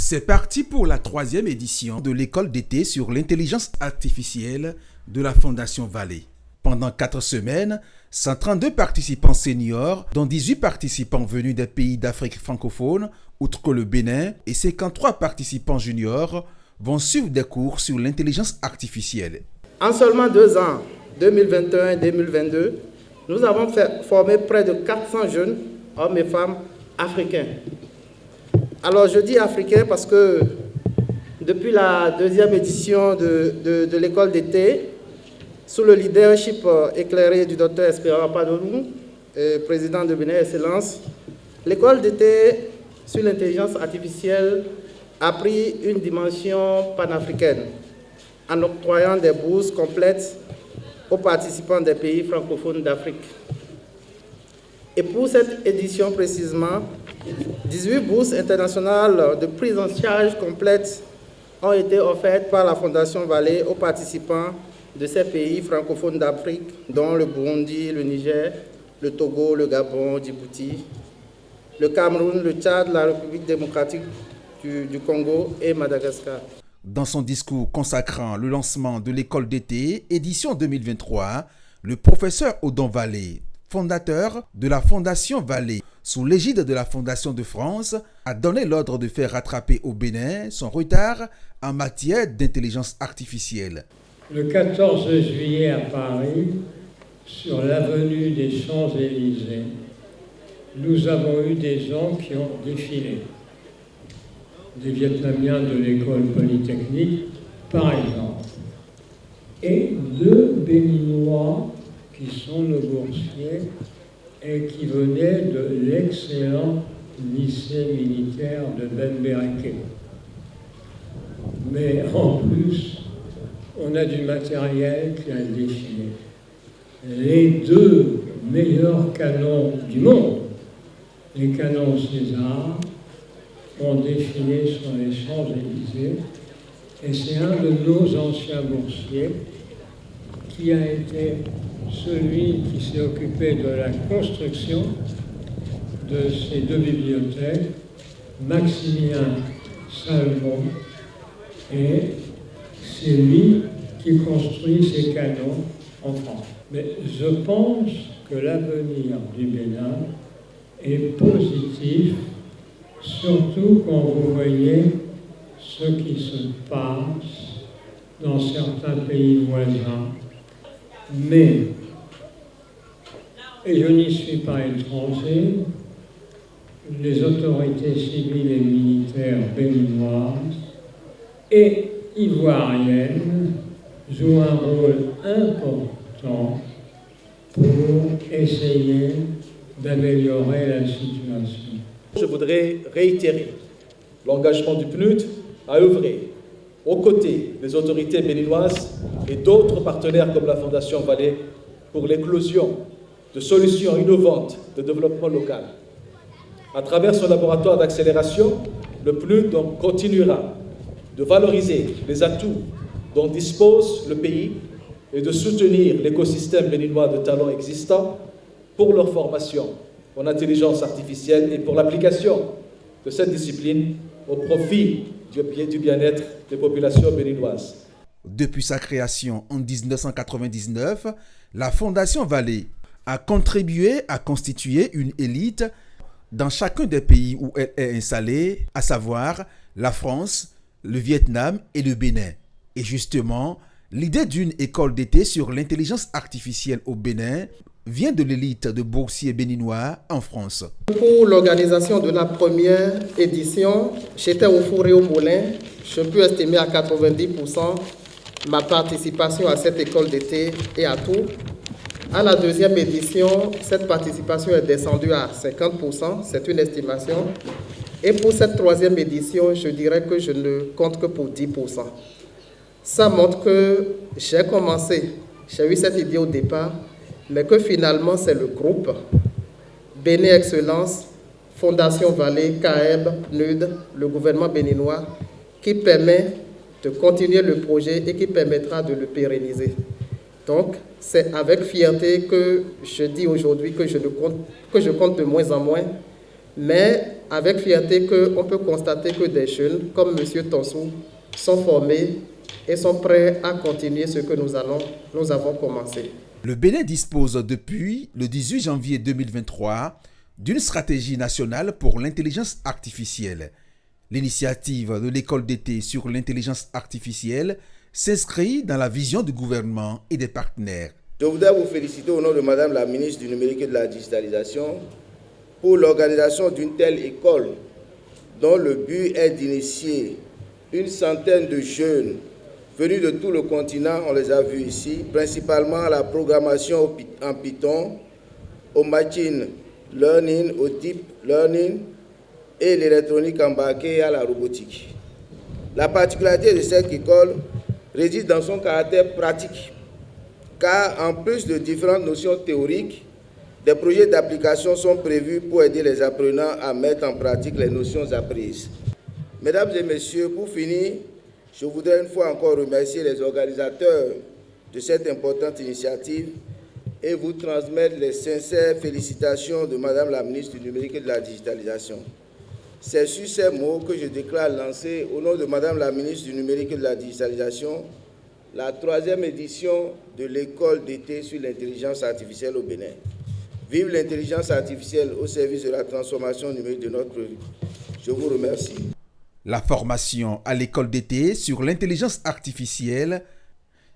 C'est parti pour la 3e édition de l'école d'été sur l'intelligence artificielle de la Fondation Vallée. Pendant 4 semaines, 132 participants seniors, dont 18 participants venus des pays d'Afrique francophone, outre le Bénin, et 53 participants juniors, vont suivre des cours sur l'intelligence artificielle. En seulement 2 ans, 2021 et 2022, nous avons formé près de 400 jeunes, hommes et femmes, africains. Alors je dis africains parce que depuis la 2e édition de l'école d'été, sous le leadership éclairé du Dr Espérant Padonou, président de Bénin Excellence, l'école d'été sur l'intelligence artificielle a pris une dimension panafricaine en octroyant des bourses complètes aux participants des pays francophones d'Afrique. Et pour cette édition précisément, 18 bourses internationales de prise en charge complète ont été offertes par la Fondation Vallée aux participants de ces pays francophones d'Afrique, dont le Burundi, le Niger, le Togo, le Gabon, Djibouti, le Cameroun, le Tchad, la République démocratique du Congo et Madagascar. Dans son discours consacrant le lancement de l'école d'été, édition 2023, le professeur Odon Vallée, fondateur de la Fondation Vallée, sous l'égide de la Fondation de France, a donné l'ordre de faire rattraper au Bénin son retard en matière d'intelligence artificielle. Le 14 juillet à Paris, sur l'avenue des Champs-Élysées, nous avons eu des gens qui ont défilé. Des Vietnamiens de l'école polytechnique, par exemple, et 2 Béninois qui sont nos boursiers et qui venaient de l'excellent lycée militaire de Ben-Bereke. Mais en plus, on a du matériel qui a défilé. Les 2 meilleurs canons du monde, les canons César, ont défilé sur les Champs-Élysées. Et c'est un de nos anciens boursiers qui a été celui qui s'est occupé de la construction de ces 2 bibliothèques, Maximilien Salmon, et c'est lui qui construit ces canons en France. Mais je pense que l'avenir du Bénin est positif, surtout quand vous voyez ce qui se passe dans certains pays voisins. Mais, et je n'y suis pas étranger, les autorités civiles et militaires béninoises et ivoiriennes jouent un rôle important pour essayer d'améliorer la situation. Je voudrais réitérer l'engagement du PNUD à œuvrer aux côtés des autorités béninoises et d'autres partenaires comme la Fondation Vallée pour l'éclosion de solutions innovantes de développement local. À travers son laboratoire d'accélération, le PNUD donc continuera de valoriser les atouts dont dispose le pays et de soutenir l'écosystème béninois de talents existants pour leur formation en intelligence artificielle et pour l'application de cette discipline au profit du bien-être des populations béninoises. Depuis sa création en 1999, la Fondation Vallée a contribué à constituer une élite dans chacun des pays où elle est installée, à savoir la France, le Vietnam et le Bénin. Et justement, l'idée d'une école d'été sur l'intelligence artificielle au Bénin vient de l'élite de boursiers béninois en France. Pour l'organisation de la première édition, j'étais au four et au moulin. Je peux estimer à 90% ma participation à cette école d'été et à tout. À la 2e édition, cette participation est descendue à 50%, c'est une estimation. Et pour cette 3e édition, je dirais que je ne compte que pour 10%. Ça montre que j'ai commencé, j'ai eu cette idée au départ, mais que finalement c'est le groupe Bénin Excellence, Fondation Vallée, CAEB, PNUD, le gouvernement béninois, qui permet de continuer le projet et qui permettra de le pérenniser. Donc, c'est avec fierté que je dis aujourd'hui que je compte de moins en moins, mais avec fierté qu'on peut constater que des jeunes comme M. Tonsou sont formés et sont prêts à continuer ce que nous avons commencé. Le Bénin dispose depuis le 18 janvier 2023 d'une stratégie nationale pour l'intelligence artificielle. L'initiative de l'école d'été sur l'intelligence artificielle s'inscrit dans la vision du gouvernement et des partenaires. Je voudrais vous féliciter au nom de Madame la ministre du Numérique et de la Digitalisation pour l'organisation d'une telle école dont le but est d'initier une centaine de jeunes venus de tout le continent, on les a vus ici, principalement à la programmation en Python, au machine learning, au deep learning et l'électronique embarquée et à la robotique. La particularité de cette école réside dans son caractère pratique, car en plus de différentes notions théoriques, des projets d'application sont prévus pour aider les apprenants à mettre en pratique les notions apprises. Mesdames et messieurs, pour finir, je voudrais une fois encore remercier les organisateurs de cette importante initiative et vous transmettre les sincères félicitations de Madame la ministre du Numérique et de la Digitalisation. C'est sur ces mots que je déclare lancer, au nom de Madame la ministre du Numérique et de la Digitalisation, la 3e édition de l'école d'été sur l'intelligence artificielle au Bénin. Vive l'intelligence artificielle au service de la transformation numérique de notre pays. Je vous remercie. La formation à l'école d'été sur l'intelligence artificielle,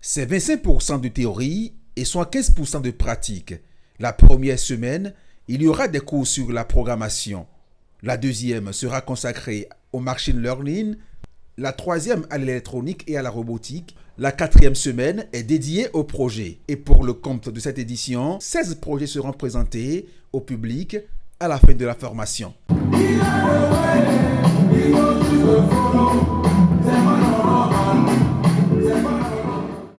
c'est 25% de théorie et 75% de pratique. La première semaine, il y aura des cours sur la programmation. La deuxième sera consacrée au machine learning. La troisième à l'électronique et à la robotique. La 4e semaine est dédiée au projet. Et pour le compte de cette édition, 16 projets seront présentés au public à la fin de la formation.